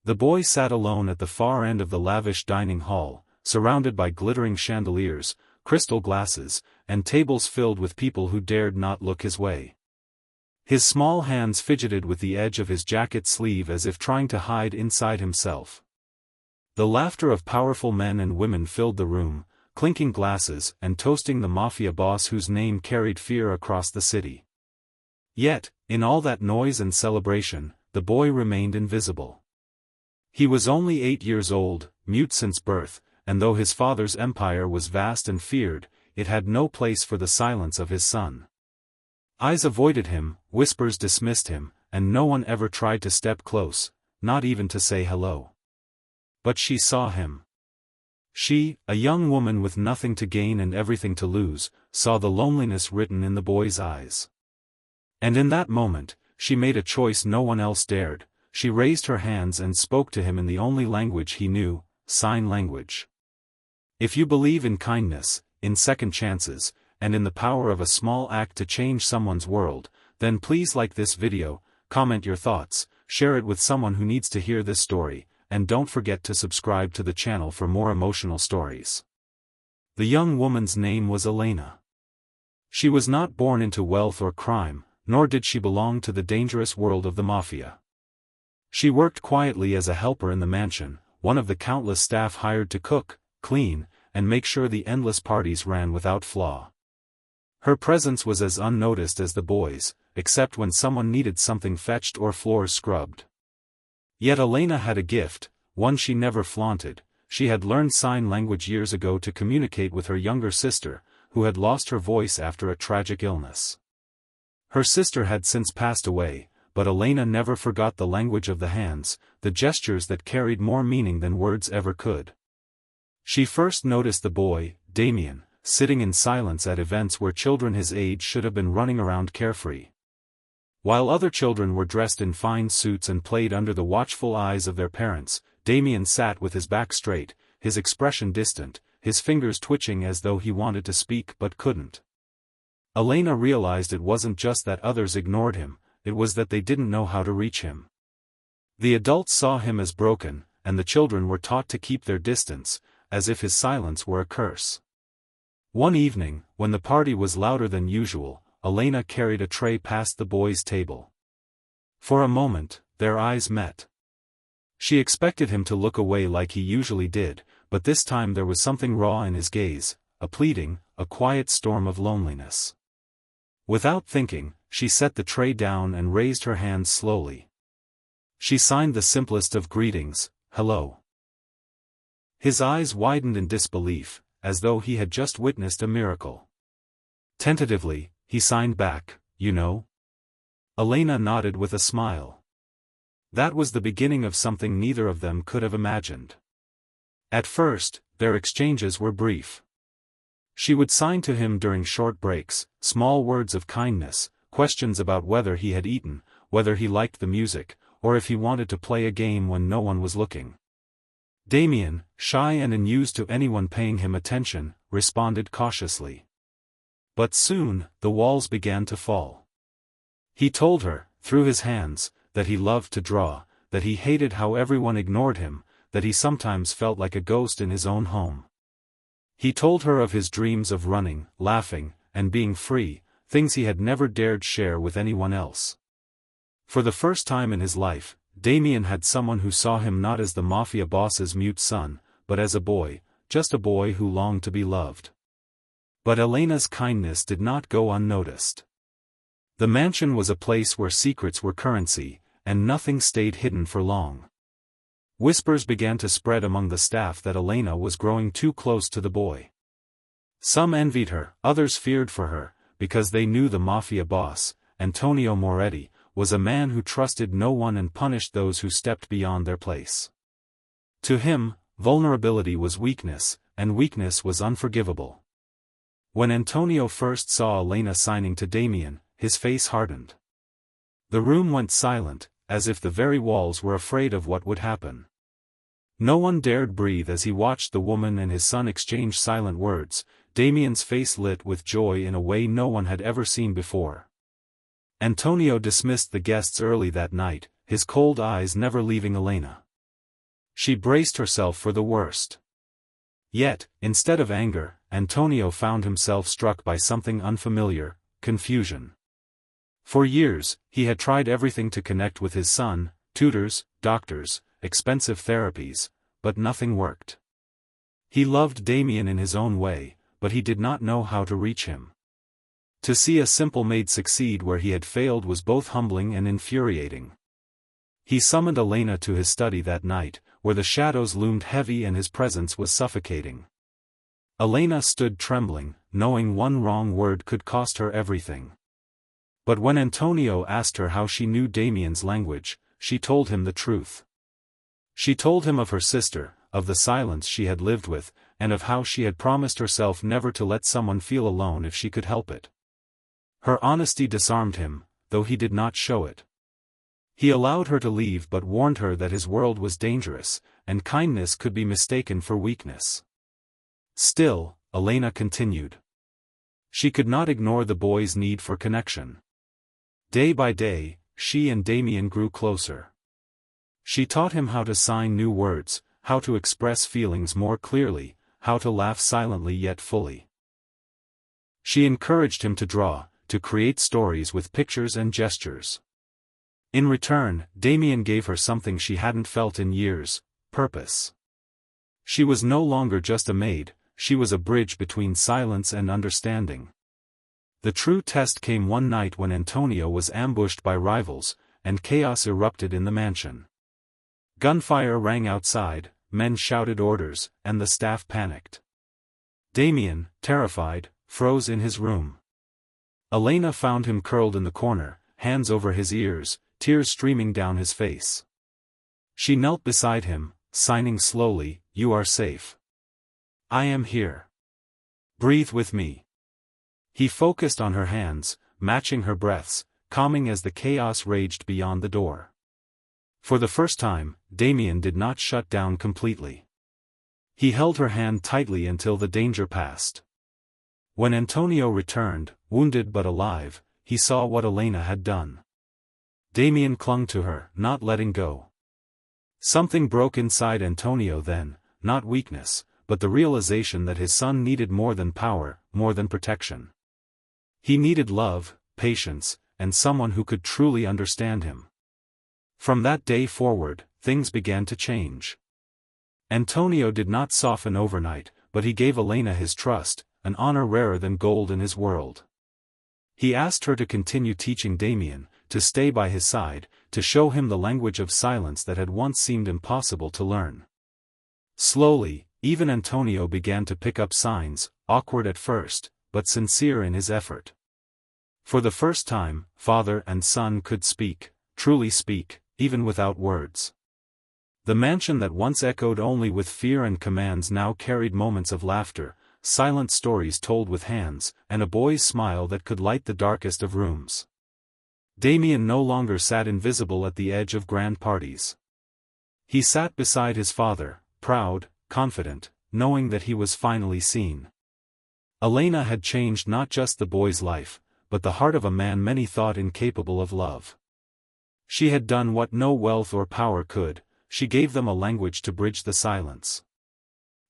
The boy sat alone at the far end of the lavish dining hall, surrounded by glittering chandeliers, crystal glasses, and tables filled with people who dared not look his way. His small hands fidgeted with the edge of his jacket sleeve as if trying to hide inside himself. The laughter of powerful men and women filled the room, clinking glasses and toasting the Mafia boss whose name carried fear across the city. Yet, in all that noise and celebration, the boy remained invisible. He was only 8 years old, mute since birth, and though his father's empire was vast and feared, it had no place for the silence of his son. Eyes avoided him, whispers dismissed him, and no one ever tried to step close, not even to say hello. But she saw him. She, a young woman with nothing to gain and everything to lose, saw the loneliness written in the boy's eyes. And in that moment, she made a choice no one else dared. She raised her hands and spoke to him in the only language he knew, sign language. If you believe in kindness, in second chances, and in the power of a small act to change someone's world, then please like this video, comment your thoughts, share it with someone who needs to hear this story, and don't forget to subscribe to the channel for more emotional stories. The young woman's name was Elena. She was not born into wealth or crime, nor did she belong to the dangerous world of the Mafia. She worked quietly as a helper in the mansion, one of the countless staff hired to cook, clean, and make sure the endless parties ran without flaw. Her presence was as unnoticed as the boy's, except when someone needed something fetched or floors scrubbed. Yet Elena had a gift, one she never flaunted. She had learned sign language years ago to communicate with her younger sister, who had lost her voice after a tragic illness. Her sister had since passed away, but Elena never forgot the language of the hands, the gestures that carried more meaning than words ever could. She first noticed the boy, Damien, sitting in silence at events where children his age should have been running around carefree. While other children were dressed in fine suits and played under the watchful eyes of their parents, Damien sat with his back straight, his expression distant, his fingers twitching as though he wanted to speak but couldn't. Elena realized it wasn't just that others ignored him, it was that they didn't know how to reach him. The adults saw him as broken, and the children were taught to keep their distance, as if his silence were a curse. One evening, when the party was louder than usual, Elena carried a tray past the boy's table. For a moment, their eyes met. She expected him to look away like he usually did, but this time there was something raw in his gaze, a pleading, a quiet storm of loneliness. Without thinking, she set the tray down and raised her hands slowly. She signed the simplest of greetings, hello. His eyes widened in disbelief, as though he had just witnessed a miracle. Tentatively, he signed back, you know? Elena nodded with a smile. That was the beginning of something neither of them could have imagined. At first, their exchanges were brief. She would sign to him during short breaks, small words of kindness, questions about whether he had eaten, whether he liked the music, or if he wanted to play a game when no one was looking. Damien, shy and unused to anyone paying him attention, responded cautiously. But soon, the walls began to fall. He told her, through his hands, that he loved to draw, that he hated how everyone ignored him, that he sometimes felt like a ghost in his own home. He told her of his dreams of running, laughing, and being free, things he had never dared share with anyone else. For the first time in his life, Damien had someone who saw him not as the Mafia boss's mute son, but as a boy, just a boy who longed to be loved. But Elena's kindness did not go unnoticed. The mansion was a place where secrets were currency, and nothing stayed hidden for long. Whispers began to spread among the staff that Elena was growing too close to the boy. Some envied her, others feared for her, because they knew the Mafia boss, Antonio Moretti, was a man who trusted no one and punished those who stepped beyond their place. To him, vulnerability was weakness, and weakness was unforgivable. When Antonio first saw Elena signing to Damien, his face hardened. The room went silent, as if the very walls were afraid of what would happen. No one dared breathe as he watched the woman and his son exchange silent words. Damien's face lit with joy in a way no one had ever seen before. Antonio dismissed the guests early that night, his cold eyes never leaving Elena. She braced herself for the worst. Yet, instead of anger, Antonio found himself struck by something unfamiliar: confusion. For years, he had tried everything to connect with his son: tutors, doctors, expensive therapies, but nothing worked. He loved Damien in his own way, but he did not know how to reach him. To see a simple maid succeed where he had failed was both humbling and infuriating. He summoned Elena to his study that night, where the shadows loomed heavy and his presence was suffocating. Elena stood trembling, knowing one wrong word could cost her everything. But when Antonio asked her how she knew Damien's language, she told him the truth. She told him of her sister, of the silence she had lived with, and of how she had promised herself never to let someone feel alone if she could help it. Her honesty disarmed him, though he did not show it. He allowed her to leave but warned her that his world was dangerous, and kindness could be mistaken for weakness. Still, Elena continued. She could not ignore the boy's need for connection. Day by day, she and Damien grew closer. She taught him how to sign new words, how to express feelings more clearly, how to laugh silently yet fully. She encouraged him to draw, to create stories with pictures and gestures. In return, Damien gave her something she hadn't felt in years: purpose. She was no longer just a maid, she was a bridge between silence and understanding. The true test came one night when Antonio was ambushed by rivals, and chaos erupted in the mansion. Gunfire rang outside, men shouted orders, and the staff panicked. Damien, terrified, froze in his room. Elena found him curled in the corner, hands over his ears, tears streaming down his face. She knelt beside him, signing slowly, "You are safe. I am here. Breathe with me." He focused on her hands, matching her breaths, calming as the chaos raged beyond the door. For the first time, Damien did not shut down completely. He held her hand tightly until the danger passed. When Antonio returned, wounded but alive, he saw what Elena had done. Damien clung to her, not letting go. Something broke inside Antonio then, not weakness, but the realization that his son needed more than power, more than protection. He needed love, patience, and someone who could truly understand him. From that day forward, things began to change. Antonio did not soften overnight, but he gave Elena his trust, an honor rarer than gold in his world. He asked her to continue teaching Damien, to stay by his side, to show him the language of silence that had once seemed impossible to learn. Slowly, even Antonio began to pick up signs, awkward at first, but sincere in his effort. For the first time, father and son could speak, truly speak, even without words. The mansion that once echoed only with fear and commands now carried moments of laughter, silent stories told with hands, and a boy's smile that could light the darkest of rooms. Damien no longer sat invisible at the edge of grand parties. He sat beside his father, proud, confident, knowing that he was finally seen. Elena had changed not just the boy's life, but the heart of a man many thought incapable of love. She had done what no wealth or power could: she gave them a language to bridge the silence.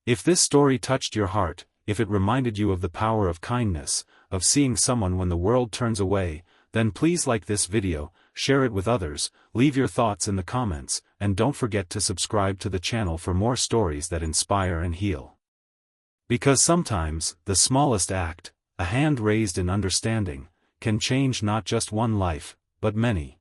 If this story touched your heart, if it reminded you of the power of kindness, of seeing someone when the world turns away, then please like this video, share it with others, leave your thoughts in the comments, and don't forget to subscribe to the channel for more stories that inspire and heal. Because sometimes, the smallest act, a hand raised in understanding, can change not just one life, but many.